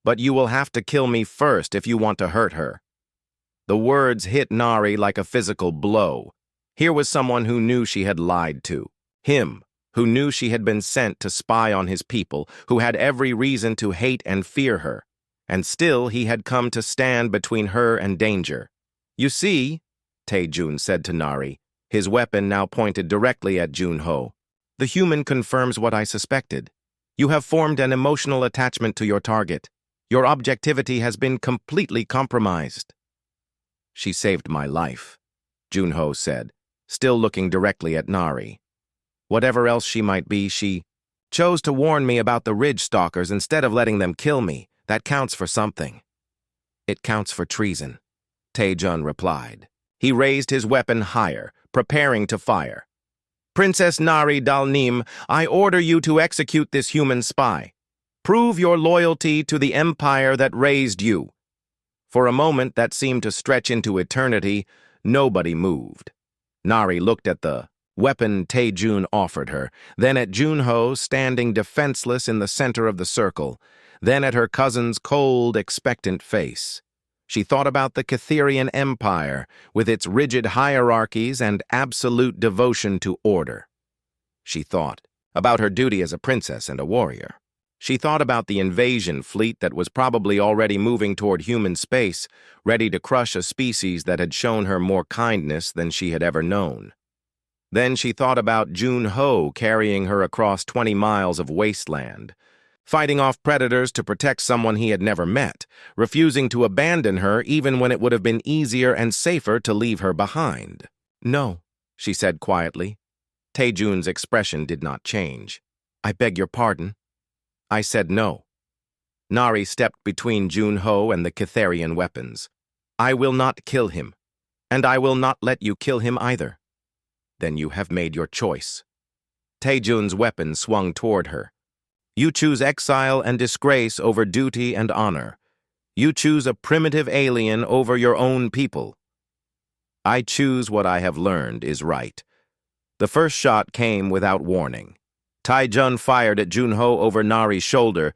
But you will have to kill me first if you want to hurt her. The words hit Nari like a physical blow. Here was someone who knew she had lied to. Him, who knew she had been sent to spy on his people, who had every reason to hate and fear her. And still he had come to stand between her and danger. You see, Taejun said to Nari, his weapon now pointed directly at Junho. The human confirms what I suspected. You have formed an emotional attachment to your target. Your objectivity has been completely compromised. She saved my life, Junho said, still looking directly at Nari. Whatever else she might be, she chose to warn me about the Ridge Stalkers instead of letting them kill me. That counts for something. It counts for treason, Taejun replied. He raised his weapon higher, preparing to fire. Princess Nari Dal-Neem, I order you to execute this human spy. Prove your loyalty to the empire that raised you. For a moment that seemed to stretch into eternity, nobody moved. Nari looked at the weapon Taejun offered her, then at Junho standing defenseless in the center of the circle, then at her cousin's cold, expectant face. She thought about the Catherian Empire, with its rigid hierarchies and absolute devotion to order. She thought about her duty as a princess and a warrior. She thought about the invasion fleet that was probably already moving toward human space, ready to crush a species that had shown her more kindness than she had ever known. Then she thought about Junho carrying her across 20 miles of wasteland, fighting off predators to protect someone he had never met, refusing to abandon her even when it would have been easier and safer to leave her behind. No, she said quietly. Taejun's expression did not change. I beg your pardon. I said no. Nari stepped between Junho and the Catherian weapons. I will not kill him, and I will not let you kill him either. Then you have made your choice. Taejun's weapon swung toward her. You choose exile and disgrace over duty and honor. You choose a primitive alien over your own people. I choose what I have learned is right. The first shot came without warning. Tae-jun fired at Junho over Nari's shoulder,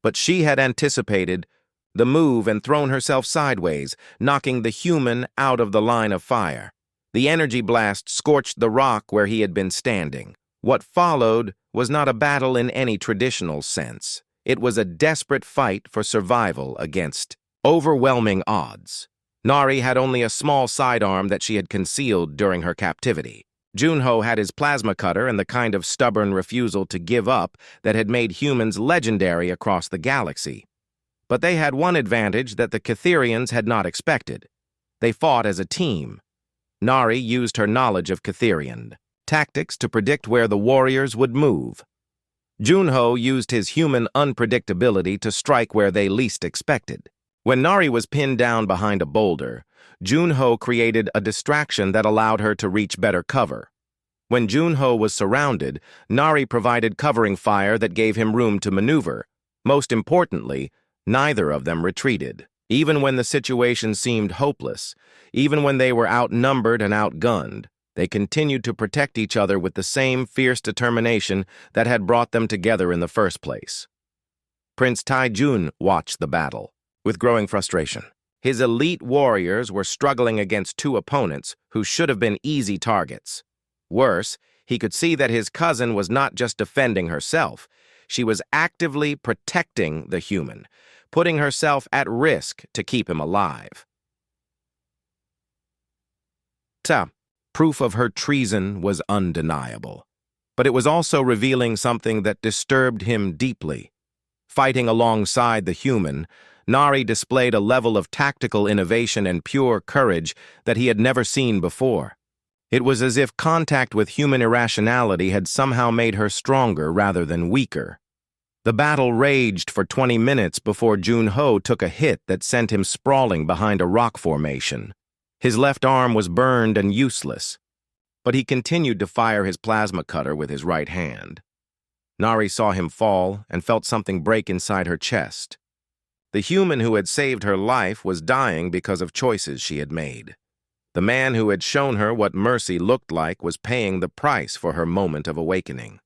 but she had anticipated the move and thrown herself sideways, knocking the human out of the line of fire. The energy blast scorched the rock where he had been standing. What followed was not a battle in any traditional sense. It was a desperate fight for survival against overwhelming odds. Nari had only a small sidearm that she had concealed during her captivity. Junho had his plasma cutter and the kind of stubborn refusal to give up that had made humans legendary across the galaxy. But they had one advantage that the Catherians had not expected. They fought as a team. Nari used her knowledge of Catherian tactics to predict where the warriors would move. Junho used his human unpredictability to strike where they least expected. When Nari was pinned down behind a boulder, Junho created a distraction that allowed her to reach better cover. When Junho was surrounded, Nari provided covering fire that gave him room to maneuver. Most importantly, neither of them retreated. Even when the situation seemed hopeless, even when they were outnumbered and outgunned, they continued to protect each other with the same fierce determination that had brought them together in the first place. Prince Tae-jun watched the battle with growing frustration. His elite warriors were struggling against two opponents who should have been easy targets. Worse, he could see that his cousin was not just defending herself. She was actively protecting the human, putting herself at risk to keep him alive. Proof of her treason was undeniable. But it was also revealing something that disturbed him deeply. Fighting alongside the human, Nari displayed a level of tactical innovation and pure courage that he had never seen before. It was as if contact with human irrationality had somehow made her stronger rather than weaker. The battle raged for 20 minutes before Junho took a hit that sent him sprawling behind a rock formation. His left arm was burned and useless, but he continued to fire his plasma cutter with his right hand. Nari saw him fall and felt something break inside her chest. The human who had saved her life was dying because of choices she had made. The man who had shown her what mercy looked like was paying the price for her moment of awakening.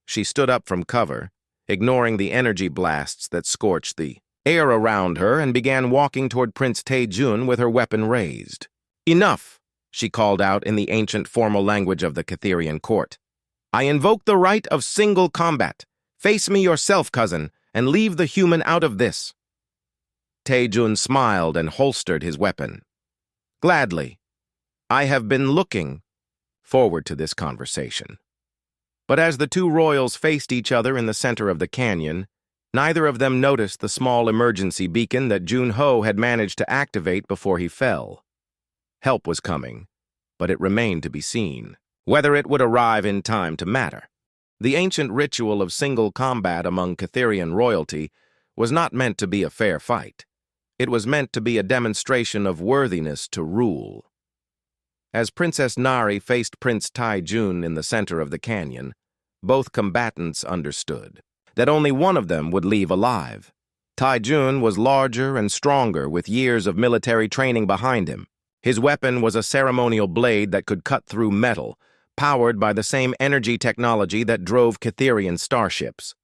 She stood up from cover, ignoring the energy blasts that scorched the air around her, and began walking toward Prince Tae-jun with her weapon raised. "Enough," she called out in the ancient formal language of the Catherian court. "I invoke the right of single combat. Face me yourself, cousin, and leave the human out of this." Tae-jun smiled and holstered his weapon. "Gladly. I have been looking forward to this conversation." But as the two royals faced each other in the center of the canyon, neither of them noticed the small emergency beacon that Junho had managed to activate before he fell. Help was coming, but it remained to be seen whether it would arrive in time to matter. The ancient ritual of single combat among Catherian royalty was not meant to be a fair fight. It was meant to be a demonstration of worthiness to rule. As Princess Nari faced Prince Tae-jun in the center of the canyon, both combatants understood that only one of them would leave alive. Tae-jun was larger and stronger with years of military training behind him. His weapon was a ceremonial blade that could cut through metal, powered by the same energy technology that drove Catherian starships.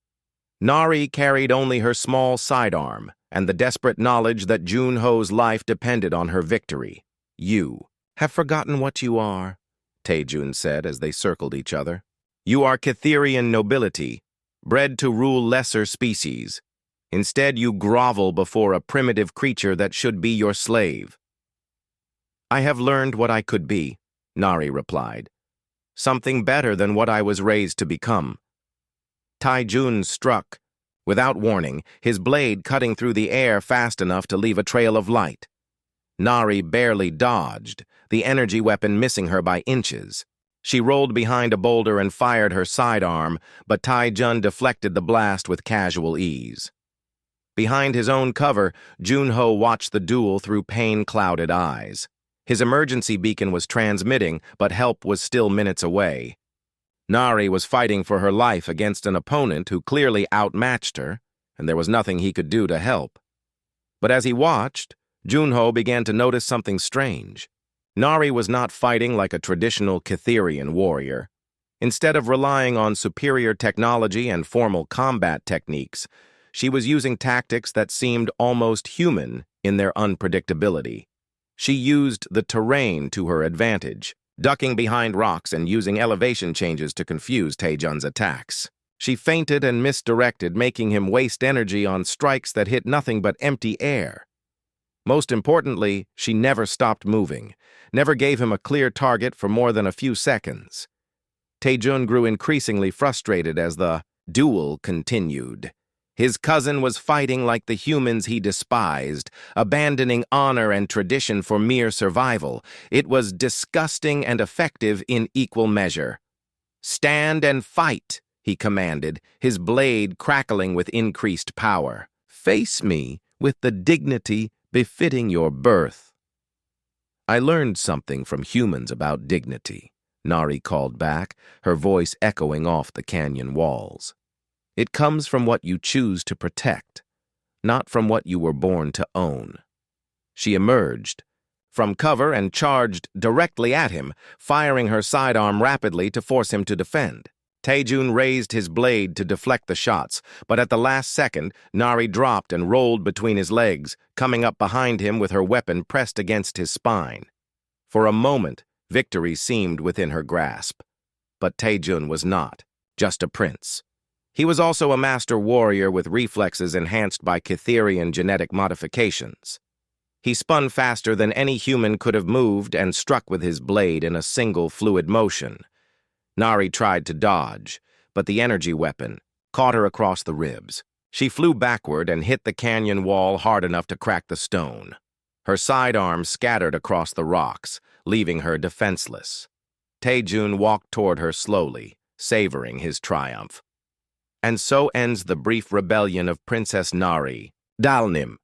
Nari carried only her small sidearm and the desperate knowledge that Junho's life depended on her victory. "You have forgotten what you are," Tae-jun said as they circled each other. "You are Catherian nobility, bred to rule lesser species. Instead, you grovel before a primitive creature that should be your slave." "I have learned what I could be," Nari replied. "Something better than what I was raised to become." Tae-jun struck, without warning, his blade cutting through the air fast enough to leave a trail of light. Nari barely dodged, the energy weapon missing her by inches. She rolled behind a boulder and fired her sidearm, but Tae-jun deflected the blast with casual ease. Behind his own cover, Junho watched the duel through pain-clouded eyes. His emergency beacon was transmitting, but help was still minutes away. Nari was fighting for her life against an opponent who clearly outmatched her, and there was nothing he could do to help. But as he watched, Junho began to notice something strange. Nari was not fighting like a traditional Kitherian warrior. Instead of relying on superior technology and formal combat techniques, she was using tactics that seemed almost human in their unpredictability. She used the terrain to her advantage, ducking behind rocks and using elevation changes to confuse Taejun's attacks. She feinted and misdirected, making him waste energy on strikes that hit nothing but empty air. Most importantly, she never stopped moving, never gave him a clear target for more than a few seconds. Taejun grew increasingly frustrated as the duel continued. His cousin was fighting like the humans he despised, abandoning honor and tradition for mere survival. It was disgusting and effective in equal measure. "Stand and fight," he commanded, his blade crackling with increased power. "Face me with the dignity befitting your birth." "I learned something from humans about dignity," Nari called back, her voice echoing off the canyon walls. "It comes from what you choose to protect, not from what you were born to own." She emerged from cover and charged directly at him, firing her sidearm rapidly to force him to defend. Taejun raised his blade to deflect the shots, but at the last second, Nari dropped and rolled between his legs, coming up behind him with her weapon pressed against his spine. For a moment, victory seemed within her grasp. But Taejun was not just a prince. He was also a master warrior with reflexes enhanced by Kitherian genetic modifications. He spun faster than any human could have moved and struck with his blade in a single fluid motion. Nari tried to dodge, but the energy weapon caught her across the ribs. She flew backward and hit the canyon wall hard enough to crack the stone. Her sidearm scattered across the rocks, leaving her defenseless. Taejun walked toward her slowly, savoring his triumph. And so ends the brief rebellion of Princess Nari. Dalnim.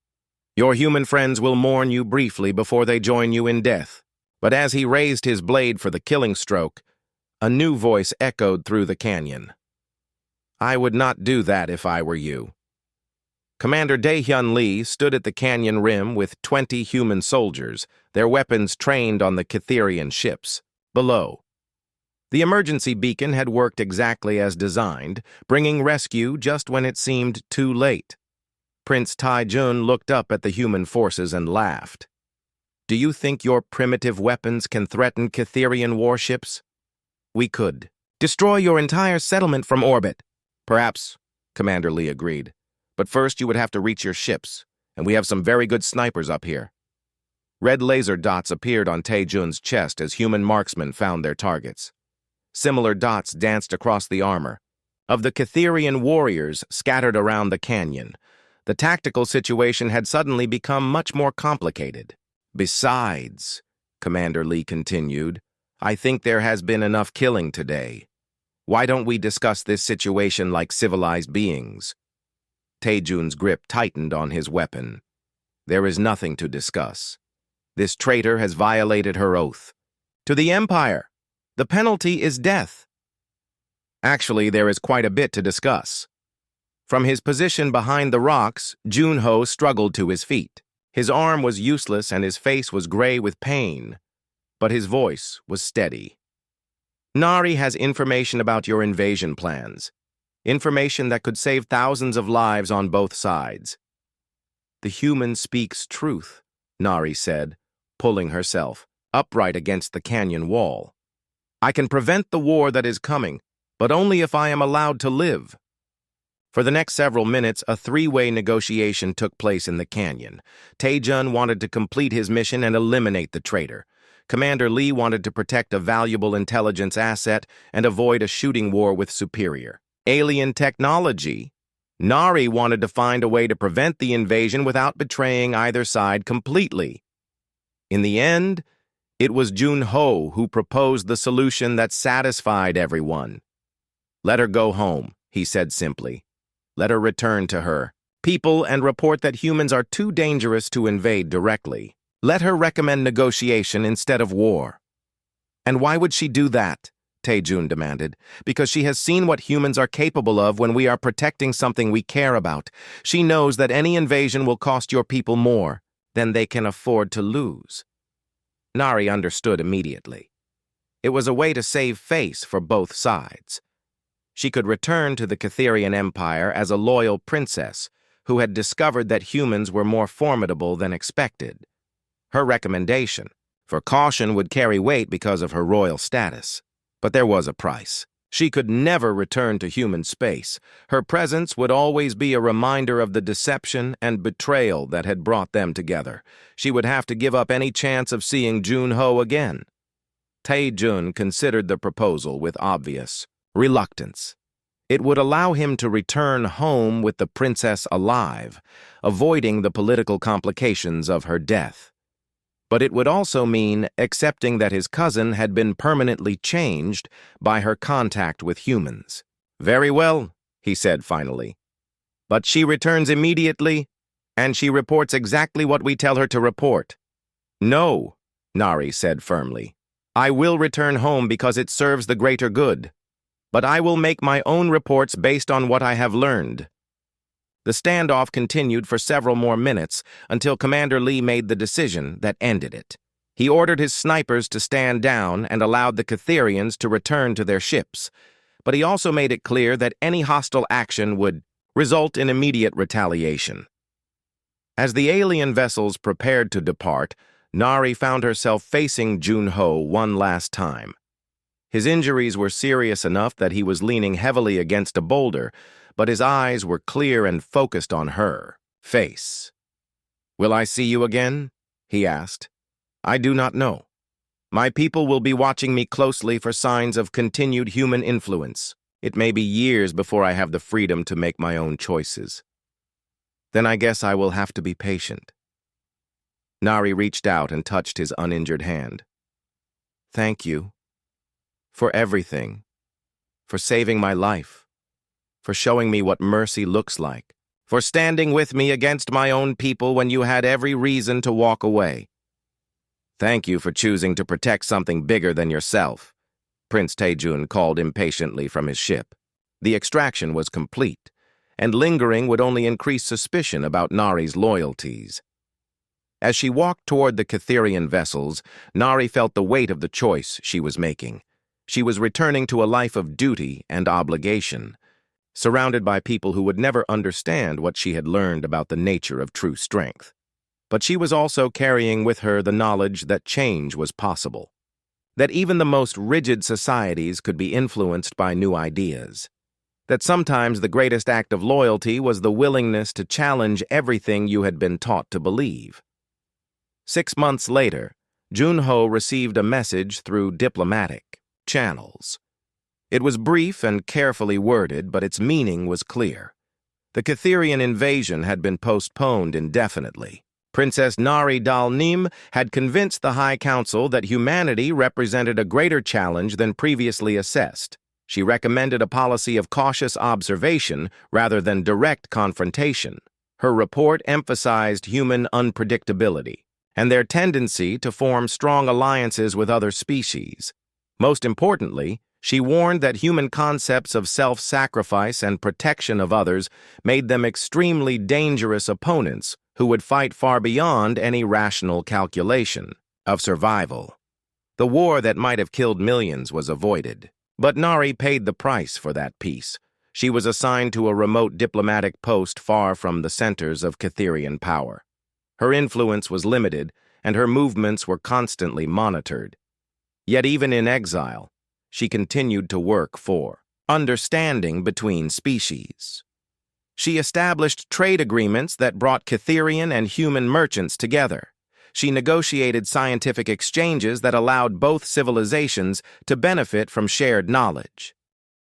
Your human friends will mourn you briefly before they join you in death. But as he raised his blade for the killing stroke, a new voice echoed through the canyon. "I would not do that if I were you." Commander Daehyun Lee stood at the canyon rim with 20 human soldiers, their weapons trained on the Kitherian ships. Below, the emergency beacon had worked exactly as designed, bringing rescue just when it seemed too late. Prince Taejun looked up at the human forces and laughed. "Do you think your primitive weapons can threaten Kitherian warships? We could destroy your entire settlement from orbit." "Perhaps," Commander Lee agreed. "But first you would have to reach your ships, and we have some very good snipers up here." Red laser dots appeared on Taejun's chest as human marksmen found their targets. Similar dots danced across the armor of the Kitherian warriors scattered around the canyon. The tactical situation had suddenly become much more complicated. "Besides," Commander Lee continued, "I think there has been enough killing today. Why don't we discuss this situation like civilized beings?" Taejun's grip tightened on his weapon. "There is nothing to discuss. This traitor has violated her oath. To the Empire, the penalty is death." Actually, there is quite a bit to discuss. From his position behind the rocks, Junho struggled to his feet. His arm was useless and his face was gray with pain, but his voice was steady. "Nari has information about your invasion plans. Information that could save thousands of lives on both sides." "The human speaks truth," Nari said, pulling herself upright against the canyon wall. "I can prevent the war that is coming, but only if I am allowed to live." For the next several minutes, a three-way negotiation took place in the canyon. Taejun wanted to complete his mission and eliminate the traitor. Commander Lee wanted to protect a valuable intelligence asset and avoid a shooting war with superior alien technology. Nari wanted to find a way to prevent the invasion without betraying either side completely. In the end, it was Junho who proposed the solution that satisfied everyone. "Let her go home," he said simply. "Let her return to her people and report that humans are too dangerous to invade directly. Let her recommend negotiation instead of war." "And why would she do that?" Taejun demanded. "Because she has seen what humans are capable of when we are protecting something we care about. She knows that any invasion will cost your people more than they can afford to lose." Nari understood immediately. It was a way to save face for both sides. She could return to the Catherian Empire as a loyal princess who had discovered that humans were more formidable than expected. Her recommendation, for caution, would carry weight because of her royal status. But there was a price. She could never return to human space. Her presence would always be a reminder of the deception and betrayal that had brought them together. She would have to give up any chance of seeing Junho again. Tae-jun considered the proposal with obvious reluctance. It would allow him to return home with the princess alive, avoiding the political complications of her death. But it would also mean accepting that his cousin had been permanently changed by her contact with humans. "Very well," he said finally. "But she returns immediately, and she reports exactly what we tell her to report." "No," Nari said firmly. "I will return home because it serves the greater good. But I will make my own reports based on what I have learned." The standoff continued for several more minutes until Commander Lee made the decision that ended it. He ordered his snipers to stand down and allowed the Catherians to return to their ships, but he also made it clear that any hostile action would result in immediate retaliation. As the alien vessels prepared to depart, Nari found herself facing Junho one last time. His injuries were serious enough that he was leaning heavily against a boulder, but his eyes were clear and focused on her face. "Will I see you again?" he asked. "I do not know. My people will be watching me closely for signs of continued human influence. It may be years before I have the freedom to make my own choices. Then I guess I will have to be patient." Nari reached out and touched his uninjured hand. "Thank you. For everything. For saving my life. For showing me what mercy looks like. For standing with me against my own people when you had every reason to walk away. Thank you for choosing to protect something bigger than yourself," Prince Tae-jun called impatiently from his ship. The extraction was complete, and lingering would only increase suspicion about Nari's loyalties. As she walked toward the Catherian vessels, Nari felt the weight of the choice she was making. She was returning to a life of duty and obligation, surrounded by people who would never understand what she had learned about the nature of true strength. But she was also carrying with her the knowledge that change was possible, that even the most rigid societies could be influenced by new ideas, that sometimes the greatest act of loyalty was the willingness to challenge everything you had been taught to believe. 6 months later, Junho received a message through diplomatic channels. It was brief and carefully worded, but its meaning was clear. The Catherian invasion had been postponed indefinitely. Princess Nari Dal-Nim had convinced the High Council that humanity represented a greater challenge than previously assessed. She recommended a policy of cautious observation rather than direct confrontation. Her report emphasized human unpredictability and their tendency to form strong alliances with other species. Most importantly, she warned that human concepts of self-sacrifice and protection of others made them extremely dangerous opponents who would fight far beyond any rational calculation of survival. The war that might have killed millions was avoided, but Nari paid the price for that peace. She was assigned to a remote diplomatic post far from the centers of Catherian power. Her influence was limited, and her movements were constantly monitored. Yet even in exile, she continued to work for understanding between species. She established trade agreements that brought Catherian and human merchants together. She negotiated scientific exchanges that allowed both civilizations to benefit from shared knowledge.